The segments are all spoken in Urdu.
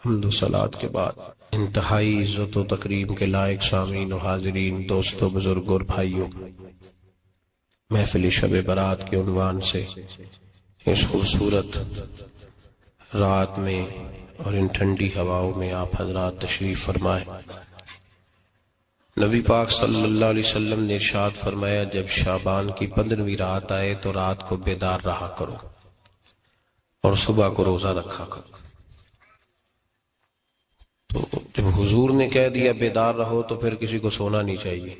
حمد و صلات کے بعد انتہائی عزت و تکریم کے لائق سامعین و حاضرین، دوستو، بزرگوں اور بھائیوں، محفل شب برات کے عنوان سے اس خوبصورت رات میں اور ان ٹھنڈی ہواؤں میں آپ حضرات تشریف فرمائیں۔ نبی پاک صلی اللہ علیہ وسلم نے ارشاد فرمایا، جب شعبان کی 15ویں رات آئے تو رات کو بیدار رہا کرو اور صبح کو روزہ رکھا کرو۔ تو جب حضور نے کہہ دیا بیدار رہو تو پھر کسی کو سونا نہیں چاہیے،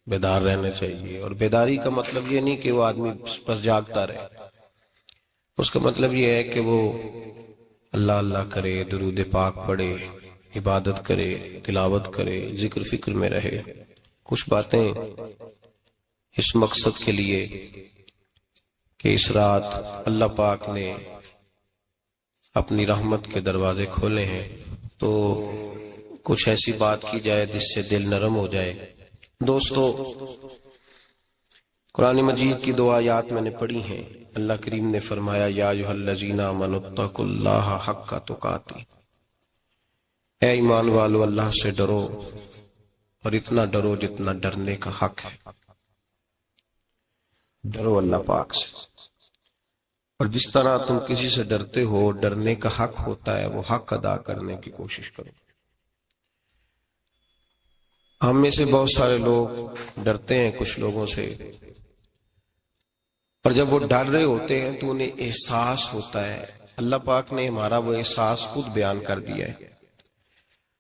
بیدار رہنا چاہیے۔ اور بیداری کا مطلب یہ نہیں کہ وہ آدمی بس جاگتا رہے، اس کا مطلب یہ ہے کہ وہ اللہ اللہ کرے، درود پاک پڑھے، عبادت کرے، تلاوت کرے، ذکر فکر میں رہے۔ کچھ باتیں اس مقصد کے لیے کہ اس رات اللہ پاک نے اپنی رحمت کے دروازے کھولے ہیں، تو کچھ ایسی بات کی جائے جس سے دل نرم ہو جائے۔ دوستو، قرآن مجید کی 2 آیات میں نے پڑھی ہیں۔ اللہ کریم نے فرمایا، یا ایھا الذین آمنوا اتقوا اللہ حق تقاتہ، اے ایمان والو اللہ سے ڈرو اور اتنا ڈرو جتنا ڈرنے کا حق ہے۔ ڈرو اللہ پاک سے، اور جس طرح تم کسی سے ڈرتے ہو، ڈرنے کا حق ہوتا ہے، وہ حق ادا کرنے کی کوشش کرو۔ ہم میں سے بہت سارے لوگ ڈرتے ہیں کچھ لوگوں سے، اور جب وہ ڈر رہے ہوتے ہیں تو انہیں احساس ہوتا ہے۔ اللہ پاک نے ہمارا وہ احساس خود بیان کر دیا ہے۔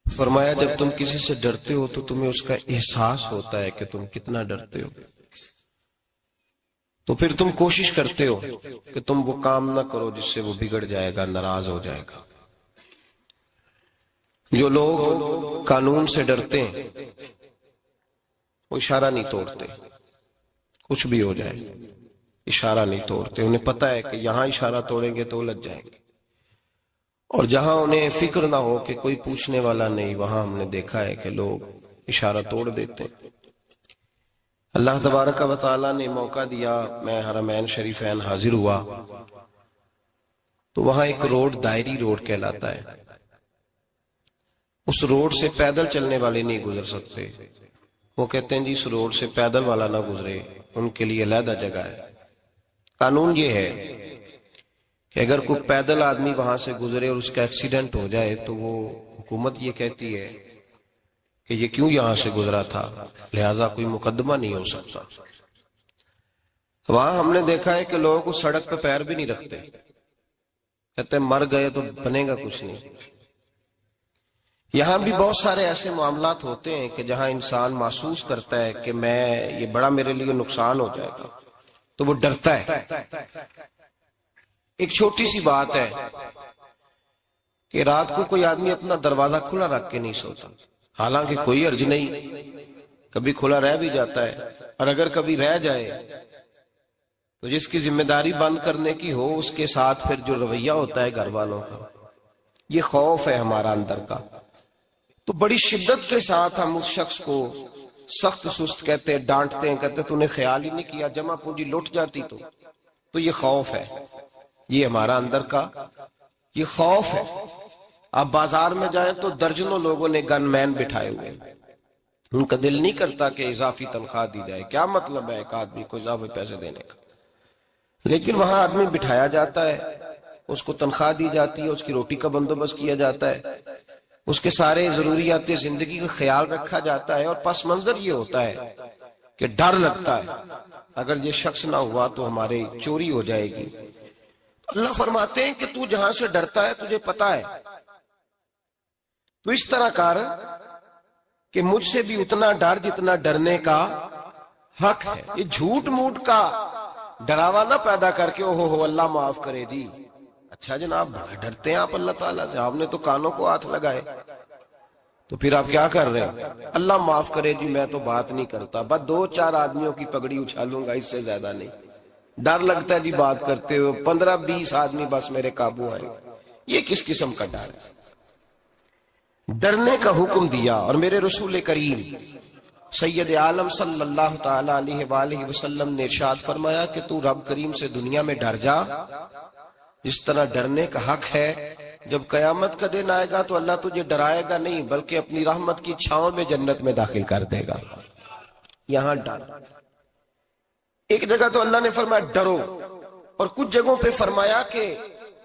فرمایا، جب تم کسی سے ڈرتے ہو تو تمہیں اس کا احساس ہوتا ہے کہ تم کتنا ڈرتے ہو، تو پھر تم کوشش کرتے ہو کہ تم وہ کام نہ کرو جس سے وہ بگڑ جائے گا، ناراض ہو جائے گا۔ جو لوگ قانون سے ڈرتے ہیں وہ اشارہ نہیں توڑتے، کچھ بھی ہو جائے اشارہ نہیں توڑتے۔ انہیں پتہ ہے کہ یہاں اشارہ توڑیں گے تو الجھ جائیں گے، اور جہاں انہیں فکر نہ ہو کہ کوئی پوچھنے والا نہیں، وہاں ہم نے دیکھا ہے کہ لوگ اشارہ توڑ دیتے ہیں۔ اللہ تبارک و تعالیٰ نے موقع دیا، میں حرمین شریفین حاضر ہوا تو وہاں ایک روڈ دائری روڈ کہلاتا ہے۔ اس روڈ سے پیدل چلنے والے نہیں گزر سکتے۔ وہ کہتے ہیں جی اس روڈ سے پیدل والا نہ گزرے، ان کے لیے علیحدہ جگہ ہے۔ قانون یہ ہے کہ اگر کوئی پیدل آدمی وہاں سے گزرے اور اس کا ایکسیڈنٹ ہو جائے تو وہ حکومت یہ کہتی ہے کہ یہ کیوں یہاں سے گزرا تھا، لہٰذا کوئی مقدمہ نہیں ہو سکتا۔ وہاں ہم نے دیکھا ہے کہ لوگ اس سڑک پہ پیر بھی نہیں رکھتے، کہتے ہیں مر گئے تو بنے گا کچھ نہیں۔ یہاں بھی بہت سارے ایسے معاملات ہوتے ہیں کہ جہاں انسان محسوس کرتا ہے کہ یہ بڑا میرے لیے نقصان ہو جائے گا، تو وہ ڈرتا ہے۔ ایک چھوٹی سی بات ہے کہ رات کو کوئی آدمی اپنا دروازہ کھلا رکھ کے نہیں سوتا، حالانکہ کوئی عرض نہیں، کبھی کھلا رہ بھی جاتا ہے، اور اگر کبھی رہ جائے تو جس کی ذمہ داری بند کرنے کی ہو اس کے ساتھ پھر جو رویہ ہوتا ہے گھر والوں کا، یہ خوف ہے ہمارا اندر کا، تو بڑی شدت کے ساتھ ہم اس شخص کو سخت سست کہتے ہیں، ڈانٹتے ہیں، کہتے تو نے خیال ہی نہیں کیا، جمع پونجی لٹ جاتی تو یہ خوف ہے، یہ ہمارا اندر کا یہ خوف ہے۔ آپ بازار میں جائیں تو درجنوں لوگوں نے گن مین بٹھائے ہوئے، ان کا دل نہیں کرتا کہ اضافی تنخواہ دی جائے، کیا مطلب ہے ایک آدمی کو اضافی پیسے دینے کا، لیکن وہاں آدمی بٹھایا جاتا ہے، اس کو تنخواہ دی جاتی ہے، اس کی روٹی کا بندوبست کیا جاتا ہے، اس کے سارے ضروریات زندگی کا خیال رکھا جاتا ہے، اور پس منظر یہ ہوتا ہے کہ ڈر لگتا ہے اگر یہ شخص نہ ہوا تو ہمارے چوری ہو جائے گی۔ اللہ فرماتے ہیں کہ تو جہاں سے ڈرتا ہے تجھے پتا ہے، تو اس طرح کر کہ مجھ سے بھی اتنا ڈر جتنا ڈرنے کا حق ہے۔ یہ جھوٹ موٹ کا ڈراوا نہ پیدا کر کے اوہ اللہ معاف کرے جی، اچھا جناب ڈرتے ہیں آپ اللہ تعالیٰ سے، آپ نے تو کانوں کو ہاتھ لگائے، تو پھر آپ کیا کر رہے ہیں؟ اللہ معاف کرے جی میں تو بات نہیں کرتا، بس 2-4 آدمیوں کی پگڑی اچھالوں گا، اس سے زیادہ نہیں۔ ڈر لگتا ہے جی بات کرتے ہو، 15-20 آدمی بس میرے قابو آئے، یہ کس قسم کا ڈر ہے؟ ڈرنے کا حکم دیا، اور میرے رسول کریم سید عالم صلی اللہ تعالی علیہ وآلہ وسلم نے ارشاد فرمایا کہ تو رب کریم سے دنیا میں ڈر جا، جس طرح ڈرنے کا حق ہے جب قیامت کا دن آئے گا تو اللہ تجھے ڈرائے گا نہیں بلکہ اپنی رحمت کی چھاؤں میں جنت میں داخل کر دے گا. یہاں ڈر. ایک جگہ تو اللہ نے فرمایا ڈرو، اور کچھ جگہوں پہ فرمایا کہ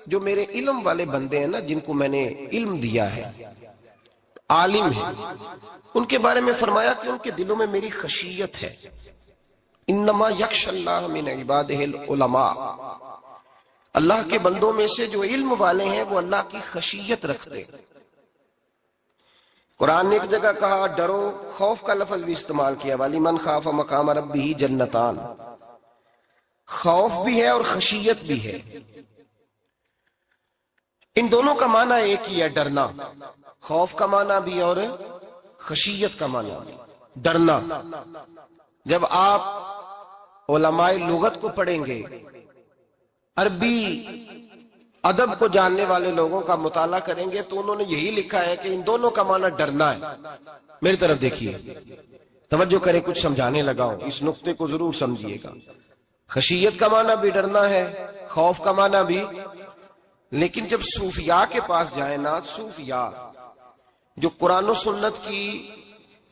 جو میرے علم والے بندے ہیں نا، جن کو میں نے علم دیا ہے، عالم ہیں، ان کے بارے میں فرمایا کہ ان کے دلوں میں میری خشیت ہے. انما یخشی اللہ من عبادہ العلماء، اللہ کے بندوں میں سے جو علم والے ہیں وہ اللہ کی خشیت رکھتے. قرآن نے ایک جگہ کہا ڈرو، خوف کا لفظ بھی استعمال کیا، وَلِمَنْ خَافَ مَقَامَ رَبِّهِ جَنَّتَانِ، خوف بھی ہے اور خشیت بھی ہے. ان دونوں کا معنی ایک ہی ہے، ڈرنا. خوف کا معنی بھی اور خشیت کا معنی بھی، ڈرنا. جب آپ علماء لغت کو پڑھیں گے، عربی ادب کو جاننے والے لوگوں کا مطالعہ کریں گے تو انہوں نے یہی لکھا ہے کہ ان دونوں کا معنی ڈرنا ہے. میری طرف دیکھیے، توجہ کریں، کچھ سمجھانے لگا ہوں، اس نقطے کو ضرور سمجھیے گا. خشیت کا معنی بھی ڈرنا ہے، خوف کا معنی بھی. لیکن جب صوفیاء کے پاس جائیں نا، صوفیاء جو قرآن و سنت کی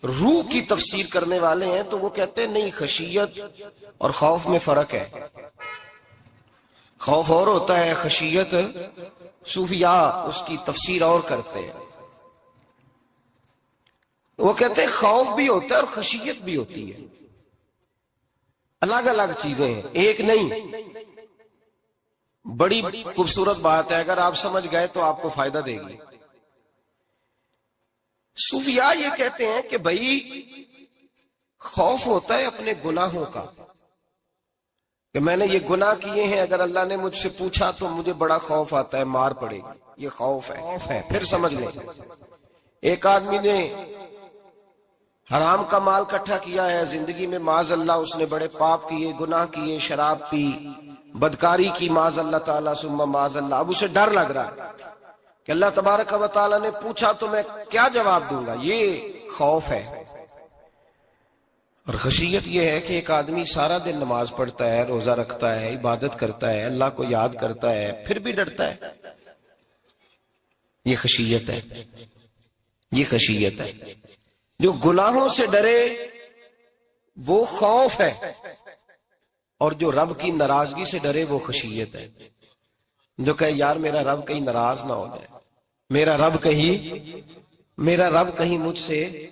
روح کی تفسیر کرنے والے ہیں، تو وہ کہتے ہیں نہیں، خشیت اور خوف میں فرق ہے. خوف اور ہوتا ہے، خشیت صوفیاء اس کی تفسیر اور کرتے ہیں. وہ کہتے ہیں خوف بھی ہوتا ہے اور خشیت بھی ہوتی ہے، الگ الگ چیزیں ہیں، ایک نہیں. بڑی خوبصورت بات ہے، اگر آپ سمجھ گئے تو آپ کو فائدہ دے گی. صوفیاء یہ کہتے ہیں کہ بھائی خوف ہوتا ہے اپنے گناہوں کا، کہ میں نے یہ گناہ کیے ہیں، اگر اللہ نے مجھ سے پوچھا تو مجھے بڑا خوف آتا ہے، مار پڑے گی، یہ خوف ہے. پھر سمجھ لیں، ایک آدمی نے حرام کا مال اکٹھا کیا ہے زندگی میں، معاذ اللہ اس نے بڑے پاپ کیے، گناہ کیے، شراب پی، بدکاری کی، معاذ اللہ تعالیٰ ثم معاذ اللہ. اب اسے ڈر لگ رہا ہے کہ اللہ تبارک و تعالیٰ نے پوچھا تو میں کیا جواب دوں گا. یہ خوف ہے. اور خشیت یہ ہے کہ ایک آدمی سارا دن نماز پڑھتا ہے، روزہ رکھتا ہے، عبادت کرتا ہے، اللہ کو یاد کرتا ہے، پھر بھی ڈرتا ہے. یہ خشیت ہے، یہ خشیت ہے. جو گناہوں سے ڈرے وہ خوف ہے، اور جو رب کی ناراضگی سے ڈرے وہ خشیت ہے. جو کہے یار میرا رب کہیں ناراض نہ ہو جائے، میرا رب کہیں مجھ سے.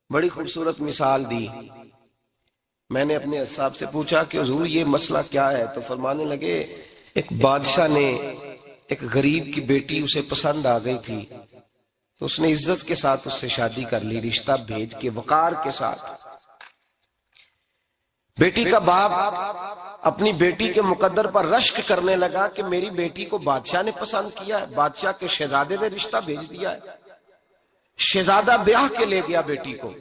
بڑی خوبصورت مثال دی. میں نے اپنے صاحب سے پوچھا کہ حضور یہ مسئلہ کیا ہے، تو فرمانے لگے ایک بادشاہ نے ایک غریب کی بیٹی اسے پسند آ گئی تھی، تو اس نے عزت کے ساتھ اس سے شادی کر لی، رشتہ بھیج کے وقار کے ساتھ. بیٹی کا باپ اپنی بیٹی کے مقدر پر رشک کرنے لگا کہ میری بیٹی کو بادشاہ نے پسند کیا ہے، بادشاہ کے شہزادے نے رشتہ بھیج دیا ہے. شہزادہ بیاہ کے لے گیا بیٹی کو.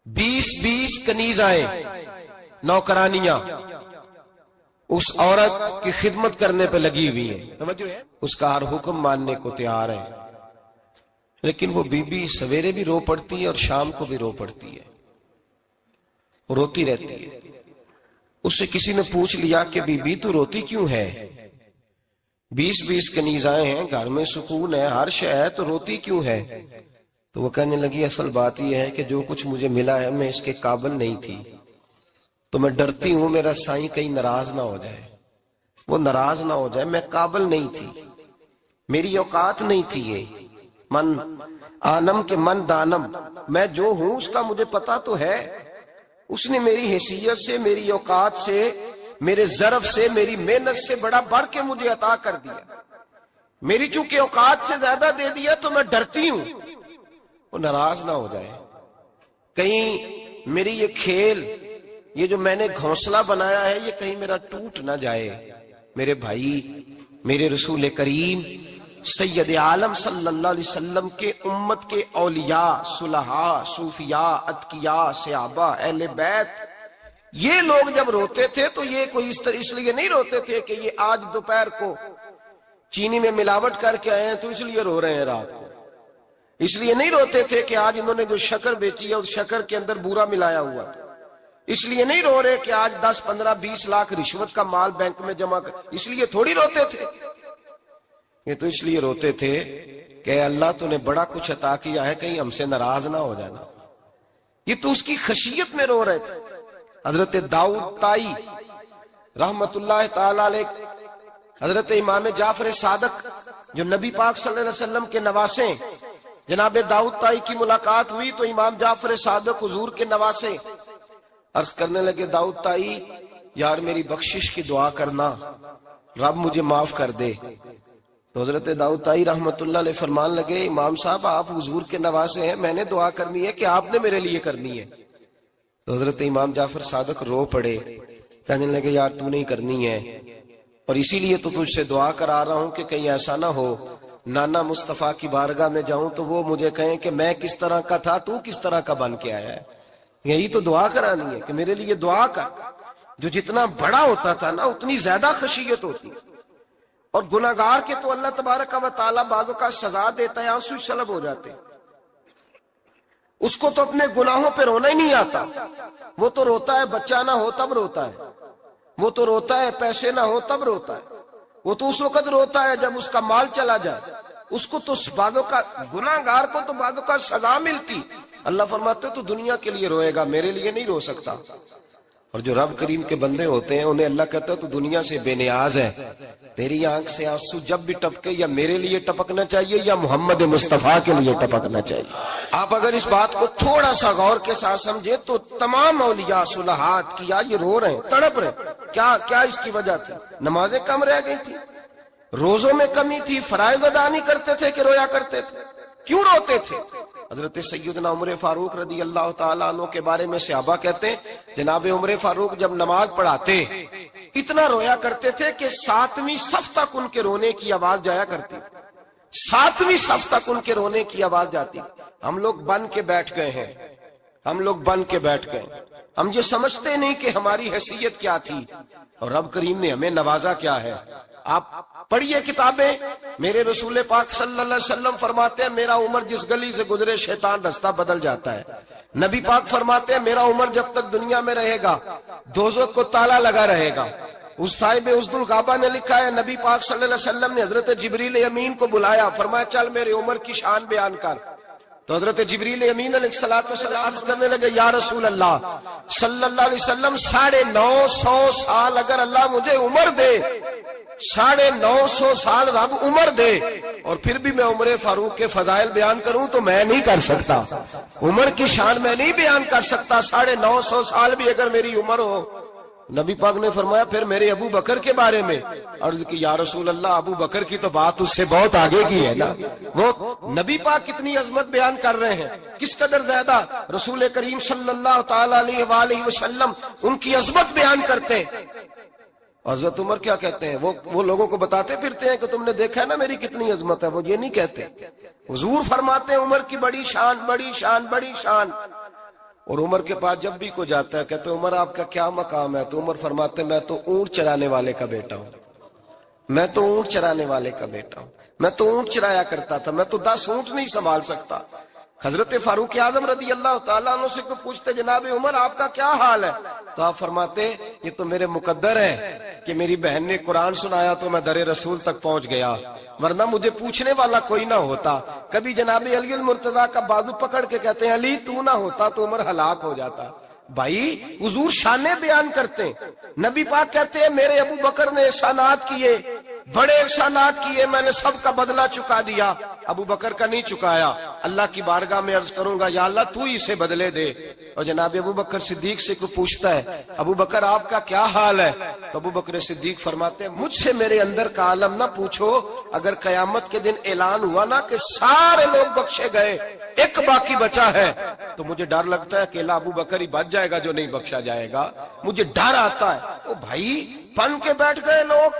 20 کنیزائیں، نوکرانیاں اس عورت کی خدمت کرنے پہ لگی ہوئی ہیں، اس کا ہر حکم ماننے کو تیار ہے. لیکن وہ بی بی سویرے بھی رو پڑتی ہے اور شام کو بھی رو پڑتی ہے، روتی رہتی ہے. اس سے کسی نے پوچھ لیا کہ بی بی تو روتی کیوں ہے؟ 20 کنیزائیں ہیں، گھر میں سکون ہے، ہر شے ہے، تو روتی کیوں ہے؟ تو وہ کہنے لگی اصل بات یہ ہے کہ جو کچھ مجھے ملا ہے میں اس کے قابل نہیں تھی، تو میں ڈرتی ہوں میرا سائیں کہیں ناراض نہ ہو جائے، وہ ناراض نہ ہو جائے. میں قابل نہیں تھی، میری اوقات نہیں تھی. یہ من آنم کے من دانم، میں جو ہوں اس کا مجھے پتا تو ہے. اس نے میری حیثیت سے، میری اوقات سے، میرے ظرف سے، میری محنت سے بڑا بڑھ کے مجھے عطا کر دیا. میری چونکہ اوقات سے زیادہ دے دیا تو میں ڈرتی ہوں وہ ناراض نہ ہو جائے، کہیں میری یہ کھیل، یہ جو میں نے گھونسلہ بنایا ہے، یہ کہیں میرا ٹوٹ نہ جائے. میرے بھائی، میرے رسول کریم سید عالم صلی اللہ علیہ وسلم کے امت کے اولیاء، صلحاء، صوفیاء، اتقیاء، صحابہ، اہل بیت، یہ لوگ جب روتے تھے تو یہ کوئی اس لیے نہیں روتے تھے کہ یہ آج دوپہر کو چینی میں ملاوٹ کر کے آئے ہیں تو اس لیے رو رہے ہیں رات کو. اس لیے نہیں روتے تھے کہ آج انہوں نے جو شکر بیچی ہے اس شکر کے اندر بورا ملایا ہوا تھا. اس لیے نہیں رو رہے کہ آج 10 15 20 لاکھ رشوت کا مال بینک میں جمع کر، اس لیے تھوڑی روتے تھے. یہ تو اس لیے روتے تھے کہ اللہ تو نے بڑا کچھ عطا کیا ہے، کہیں ہم سے ناراض نہ ہو جانا. یہ تو اس کی خشیت میں رو رہے تھے. حضرت داؤد طائی رحمت اللہ تعالی علیہ، حضرت امام جعفر صادق جو نبی پاک صلی اللہ علیہ وسلم کے نواسے، جناب داؤد طائی کی ملاقات ہوئی تو امام جعفر صادق حضور کے نواسے عرض کرنے لگے، داؤد طائی یار میری بخشش کی دعا کرنا، رب مجھے معاف کر دے. تو حضرت داؤد طائی رحمت اللہ علیہ فرمان لگے، امام صاحب آپ حضور کے نواسے ہیں، میں نے دعا کرنی ہے کہ آپ نے میرے لیے کرنی ہے؟ تو حضرت امام جعفر صادق رو پڑے، کہنے لگے یار تو نہیں کرنی ہے، اور اسی لیے تو تجھ سے دعا کرا رہا ہوں کہ کہیں ایسا نہ ہو نانا مصطفیٰ کی بارگاہ میں جاؤں تو وہ مجھے کہیں کہ میں کس طرح کا تھا تو کس طرح کا بن کے آیا ہے. یہی تو دعا کرانی ہے کہ میرے لیے دعا کر. جو جتنا بڑا ہوتا تھا نا اتنی زیادہ خشیت ہوتی. اور گناہگار کے تو اللہ تبارک و تعالیٰ بعضوں کا سزا دیتا ہے، آنسو سلب ہو جاتے. اس کو تو اپنے گناہوں پہ رونا ہی نہیں آتا. وہ تو روتا ہے بچہ نہ ہو تب روتا ہے، وہ تو روتا ہے پیسے نہ ہو تب روتا ہے، وہ تو اس وقت روتا ہے جب اس کا مال چلا جائے. اس کو تو بعضوں کا گناہگار کو تو بعضوں کا سزا ملتی. اللہ فرماتے تو دنیا کے لیے روئے گا، میرے لیے نہیں رو سکتا. اور جو رب کریم کے بندے ہوتے ہیں انہیں اللہ کہتا ہے تو دنیا سے بے نیاز ہے، تیری آنکھ سے آنسو جب بھی ٹپکے یا میرے لیے ٹپکنا چاہیے یا محمد مصطفیٰ کے لیے ٹپکنا چاہیے. آپ اگر اس بات کو تھوڑا سا غور کے ساتھ سمجھے تو تمام اولیاء صلحات کیا یہ رو رہے ہیں، تڑپ رہے ہیں. کیا اس کی وجہ تھی؟ نمازیں کم رہ گئی تھی، روزوں میں کمی تھی، فرائض ادا نہیں کرتے تھے کہ رویا کرتے تھے؟ کیوں روتے تھے؟ حضرت سیدنا عمر فاروق رضی اللہ تعالیٰ عنہ کے بارے میں صحابہ کہتے ہیں جناب عمر فاروق جب نماز پڑھاتے اتنا رویا کرتے تھے کہ 7ویں صف تک ان کے رونے کی آواز جایا کرتی. 7ویں صف تک ان کے رونے کی آواز جاتی. ہم لوگ بن کے بیٹھ گئے ہیں، ہم لوگ بن کے بیٹھ گئے. ہم یہ سمجھتے نہیں کہ ہماری حیثیت کیا تھی اور رب کریم نے ہمیں نوازا کیا ہے. آپ پڑھیے کتابیں، میرے رسول پاک صلی اللہ علیہ وسلم فرماتے ہیں میرا عمر جس گلی سے گزرے شیطان رستہ بدل جاتا ہے. نبی پاک فرماتے ہیں میرا عمر جب تک دنیا میں رہے گا دوزخ کو تالا لگا رہے گا. اس صاحب عزد الغابہ نے لکھا ہے نبی پاک صلی اللہ علیہ وسلم نے حضرت جبریل امین کو بلایا، فرمایا چل میرے عمر کی شان بیان کر. تو حضرت جبریل امین علیہ السلام عرض کرنے لگے یا رسول اللہ صلی اللہ علیہ وسلم 950 سال اگر اللہ مجھے عمر دے، 950 سال رب عمر دے اور پھر بھی میں عمر فاروق کے فضائل بیان کروں تو میں نہیں کر سکتا. عمر کی شان میں نہیں بیان کر سکتا. 950 سال بھی اگر میری عمر ہو. نبی پاک نے فرمایا پھر میرے ابو بکر کے بارے میں عرض کی یا رسول اللہ ابو بکر کی تو بات اس سے بہت آگے کی ہے نا. وہ نبی پاک کتنی عظمت بیان کر رہے ہیں، کس قدر زیادہ رسول کریم صلی اللہ تعالی علیہ وآلہ وسلم ان کی عظمت بیان کرتے. حضرت عمر کیا کہتے ہیں، وہ لوگوں کو بتاتے پھرتے ہیں کہ تم نے دیکھا ہے نا میری کتنی عظمت ہے. وہ یہ نہیں کہتے. حضور فرماتے ہیں عمر کی بڑی شان بڑی شان بڑی شان. اور عمر کے پاس جب بھی کوئی جاتا ہے کہتے ہیں عمر آپ کا کیا مقام ہے؟ تو عمر فرماتے ہیں میں تو اونٹ چرانے والے کا بیٹا ہوں، میں تو اونٹ چرانے والے کا بیٹا ہوں، میں تو اونٹ چرایا کرتا تھا، میں تو 10 اونٹ نہیں سنبھال سکتا. حضرت فاروق اعظم رضی اللہ تعالیٰ عنہ سے کو پوچھتے جناب عمر آپ کا کیا حال ہے؟ تو آپ فرماتے یہ تو میرے مقدر ہے کہ میری بہن نے قرآن سنایا تو میں در رسول تک پہنچ گیا، ورنہ مجھے پوچھنے والا کوئی نہ ہوتا. کبھی جناب علی المرتضیٰ کا بازو پکڑ کے کہتے ہیں علی تو نہ ہوتا تو عمر ہلاک ہو جاتا. بھائی حضور شانے بیان کرتے ہیں. نبی پاک کہتے ہیں میرے ابو بکر نے احسانات کیے، بڑے احسانات کیے، میں نے سب کا بدلہ چکا دیا، ابو بکر کا نہیں چکایا. اللہ کی بارگاہ میں عرض کروں گا یا اللہ تو ہی اسے بدلے دے. اور جناب ابو بکر صدیق سے کوئی پوچھتا ہے ابو بکر آپ کا کیا حال ہے؟ تو ابو بکر صدیق فرماتے ہیں مجھ سے میرے اندر کا عالم نہ پوچھو، اگر قیامت کے دن اعلان ہوا نا کہ سارے لوگ بخشے گئے ایک باقی بچا ہے تو مجھے ڈر لگتا ہے اکیلا ابو بکر ہی بچ جائے گا جو نہیں بخشا جائے گا. مجھے ڈر آتا ہے. او بھائی پن کے بیٹھ گئے لوگ،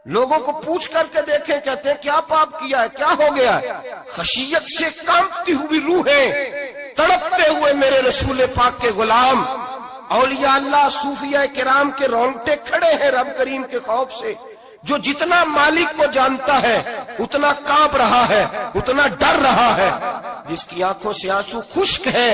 لوگوں کو پوچھ کر کے دیکھیں، کہتے ہیں کیا پاپ کیا ہے، کیا ہو گیا ہے؟ خشیت سے کانپتی ہوئی روحیں، تڑپتے ہوئے میرے رسول پاک کے غلام، اولیاء اللہ صوفیاء کرام کے رونگٹے کھڑے ہیں رب کریم کے خوف سے. جو جتنا مالک کو جانتا ہے اتنا کانپ رہا ہے، اتنا ڈر رہا ہے. جس کی آنکھوں سے آنسو خشک ہے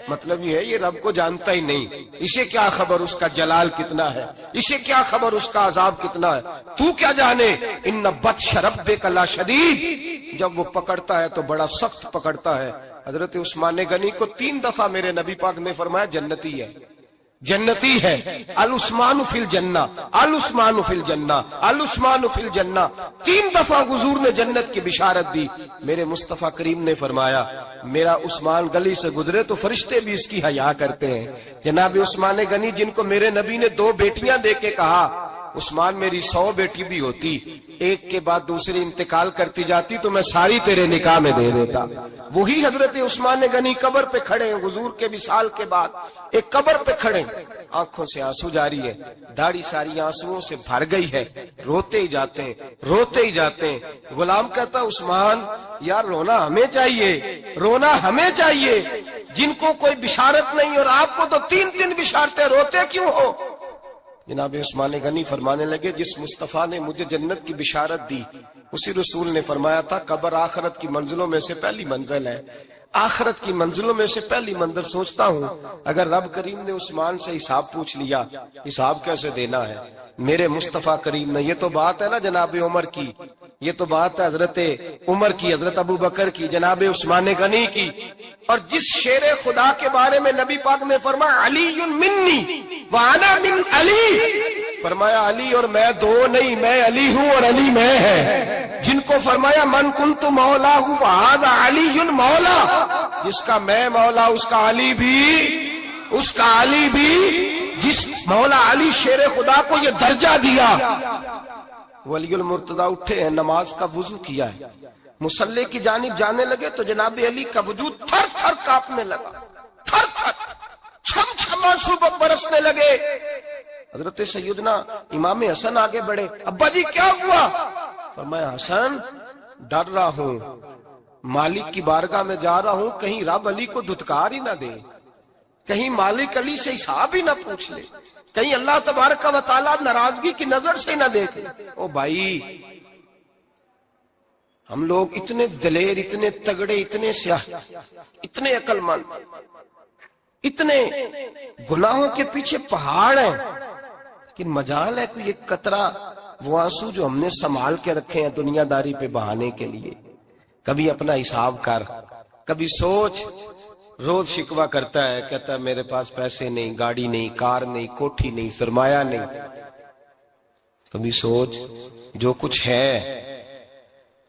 مطلب یہ ہے یہ رب کو جانتا ہی نہیں، اسے کیا خبر اس کا جلال کتنا ہے، اسے کیا خبر اس کا عذاب کتنا ہے، تو کیا جانے۔ ان بطش ربک لشدید، جب وہ پکڑتا ہے تو بڑا سخت پکڑتا ہے۔ حضرت عثمان غنی کو 3 دفعہ میرے نبی پاک نے فرمایا جنتی ہے، جنتی ہے، العثمان فی الجنہ، العثمان فی الجنہ، العثمان فی الجنہ، 3 دفعہ حضور نے جنت کی بشارت دی۔ میرے مصطفیٰ کریم نے فرمایا میرا عثمان گلی سے گزرے تو فرشتے بھی اس کی حیا کرتے ہیں۔ جناب عثمان غنی جن کو میرے نبی نے 2 بیٹیاں دے کے کہا عثمان میری 100 بیٹی بھی ہوتی، ایک کے بعد دوسری انتقال کرتی جاتی تو میں ساری تیرے نکاح میں دے دیتا، وہی حضرت عثمان غنی قبر پہ کھڑے ہیں حضور کے وصال کے بعد، ایک قبر پہ کھڑے، آنکھوں سے آنسو جاری ہے، داڑھی ساری آنسوؤں سے بھر گئی ہے، روتے ہی جاتے ہیں، روتے ہی جاتے ہیں۔ غلام کہتا عثمان یار رونا ہمیں چاہیے، رونا ہمیں چاہیے، جن کو کوئی بشارت نہیں اور آپ کو تو 3 بشارتیں، روتے کیوں ہو؟ جناب عثمان غنی فرمانے لگے جس مصطفیٰ نے مجھے جنت کی بشارت دی اسی رسول نے فرمایا تھا قبر آخرت کی منزلوں میں سے پہلی منزل ہے، آخرت کی منزلوں میں سے پہلی منزل۔ سوچتا ہوں اگر رب کریم نے عثمان سے حساب پوچھ لیا حساب کیسے دینا ہے میرے مصطفیٰ کریم نے؟ یہ تو بات ہے نا جناب عمر کی، یہ تو بات ہے حضرت عمر کی، حضرت ابو بکر کی، جناب عثمان غنی کی۔ اور جس شیر خدا کے بارے میں نبی پاک نے فرمایا علی منی وانا من علی، فرمایا علی اور میں 2 نہیں، میں علی ہوں اور علی میں ہے۔ جن کو فرمایا من کنت مولا ہوں وہذا علی مولا، جس کا میں مولا اس کا علی بھی، اس کا علی بھی، جس مولا علی شیر خدا کو یہ درجہ دیا۔ ولی المرتضی اٹھے ہیں، نماز کا وضو کیا ہے، مصلی کی جانب جانے لگے تو جناب علی کا وجود تھر تھر کانپنے لگا، تھر تھر، چھم چھم آنسو برسنے لگے۔ حضرت سیدنا امام حسن آگے بڑھے، ابا جی کیا ہوا؟ فرمایا حسن ڈر رہا ہوں، مالک کی بارگاہ میں جا رہا ہوں، کہیں رب علی کو دھتکار ہی نہ دے، کہیں مالک علی سے حساب ہی نہ پوچھ لے، کہیں اللہ تبارک و تعالیٰ ناراضگی کی نظر سے نہ دیکھ لے۔ او بھائی ہم لوگ اتنے دلیر، اتنے تگڑے، اتنے سیاہ، اتنے عقل مند، اتنے گناہوں کے پیچھے پہاڑ ہیں، لیکن مجال ہے کوئی ایک قطرہ وہ آنسو جو ہم نے سنبھال کے رکھے ہیں دنیا داری پہ بہانے کے لیے۔ کبھی اپنا حساب کر، کبھی سوچ۔ روز شکوہ کرتا ہے، کہتا ہے میرے پاس پیسے نہیں، گاڑی نہیں، کار نہیں، کوٹھی نہیں، سرمایہ نہیں۔ کبھی سوچ جو کچھ ہے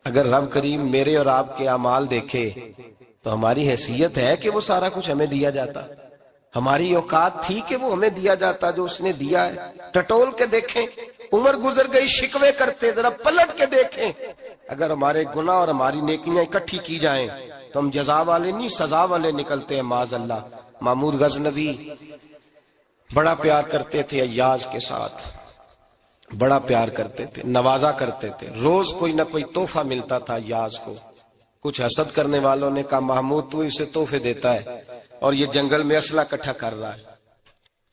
اگر رب کریم میرے اور آپ کے اعمال دیکھے تو ہماری حیثیت ہے کہ وہ سارا کچھ ہمیں دیا جاتا، ہماری اوقات تھی کہ وہ ہمیں دیا جاتا جو اس نے دیا ہے۔ ٹٹول کے دیکھیں، عمر گزر گئی شکوے کرتے، ذرا پلٹ کے دیکھیں اگر ہمارے گناہ اور ہماری نیکیاں اکٹھی کی جائیں تو ہم جزا والے نہیں سزا والے نکلتے ہیں معاذ اللہ۔ محمود غزنوی بڑا پیار کرتے تھے ایاز کے ساتھ، بڑا پیار کرتے تھے، نوازا کرتے تھے، روز کوئی نہ کوئی تحفہ ملتا تھا ایاز کو۔ کچھ حسد کرنے والوں نے کہا محمود تو اسے تحفے دیتا ہے اور یہ جنگل میں اسلحہ اکٹھا کر رہا ہے،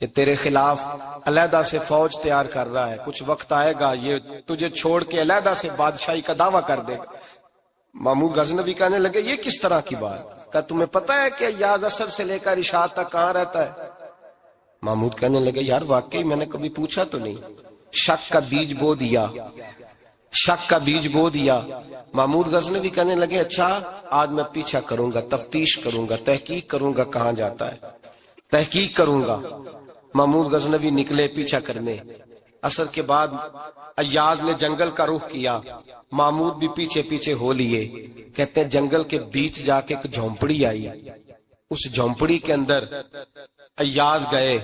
یہ تیرے خلاف علیحدہ سے فوج تیار کر رہا ہے، کچھ وقت آئے گا یہ تجھے چھوڑ کے علیحدہ سے بادشاہی کا دعویٰ کر دے گا۔ محمود غزنوی کہنے لگے یہ کس طرح کی بات؟ کہا تمہیں پتہ ہے کہ ایاز عصر سے لے کر عشاء تک کہاں رہتا ہے؟ محمود کہنے لگے یار واقعی میں نے کبھی پوچھا تو نہیں، شک کا بیج بو دیا، شک کا بیج بو دیا۔ محمود غزنوی کہنے لگے اچھا آج میں پیچھا کروں گا، تفتیش کروں گا، تحقیق کروں گا کہاں جاتا ہے، تحقیق کروں گا۔ محمود غزنوی نکلے پیچھا کرنے۔ عصر کے بعد ایاز نے جنگل کا رخ کیا، محمود بھی پیچھے پیچھے ہو لیے۔ کہتے ہیں جنگل کے بیچ جا کے ایک جھونپڑی آئی، اس جھونپڑی کے اندر ایاز گئے،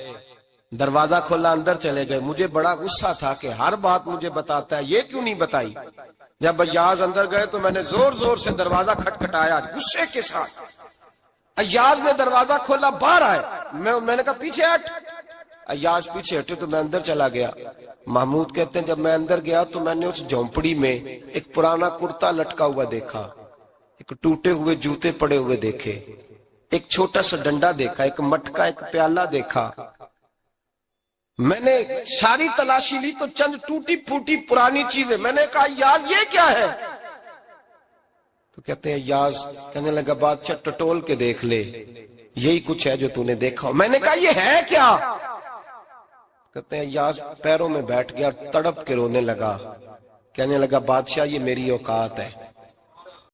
دروازہ کھولا اندر چلے گئے۔ مجھے بڑا غصہ تھا کہ ہر بات مجھے بتاتا ہے، یہ کیوں نہیں بتائی؟ جب ایاز اندر گئے تو میں نے زور زور سے دروازہ کھٹکھٹایا غصے کے ساتھ۔ ایاز نے دروازہ کھولا، باہر آئے، میں نے کہا پیچھے ہٹ۔ ایاز پیچھے ہٹے تو میں اندر چلا گیا۔ محمود کہتے ہیں جب میں اندر گیا تو میں نے اس جھونپڑی میں ایک پرانا کرتا لٹکا ہوا دیکھا، ایک ٹوٹے ہوئے جوتے پڑے ہوئے دیکھے، ایک چھوٹا سا ڈنڈا دیکھا، ایک مٹکا، ایک پیالہ دیکھا۔ میں نے ساری تلاشی لی تو چند ٹوٹی پھوٹی پرانی چیزیں۔ میں نے کہا یاز یہ کیا ہے؟ تو کہتے ہیں یاز کہنے لگا بادشاہ ٹٹول کے دیکھ لے، یہی کچھ ہے جو تو نے دیکھا ہو. میں نے کہا یہ ہے کیا؟ کہتے ہیں ایاز پیروں میں بیٹھ گیا، تڑپ کے رونے لگا، کہنے لگا بادشاہ یہ میری اوقات ہے.